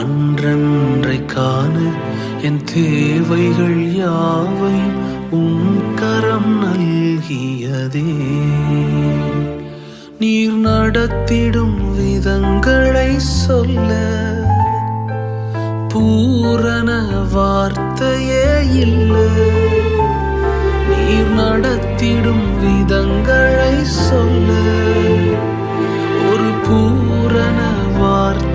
அன்றன்றை காண என் தேவைகள் யாவையும் உம் கரம் நல்கியதே. நீர் நடத்திடும் விதங்களை சொல்ல பூரண வார்த்தையே இல்லை. நீர் நடத்திடும் விதங்களை சொல்ல ஒரு பூரண வார்த்தை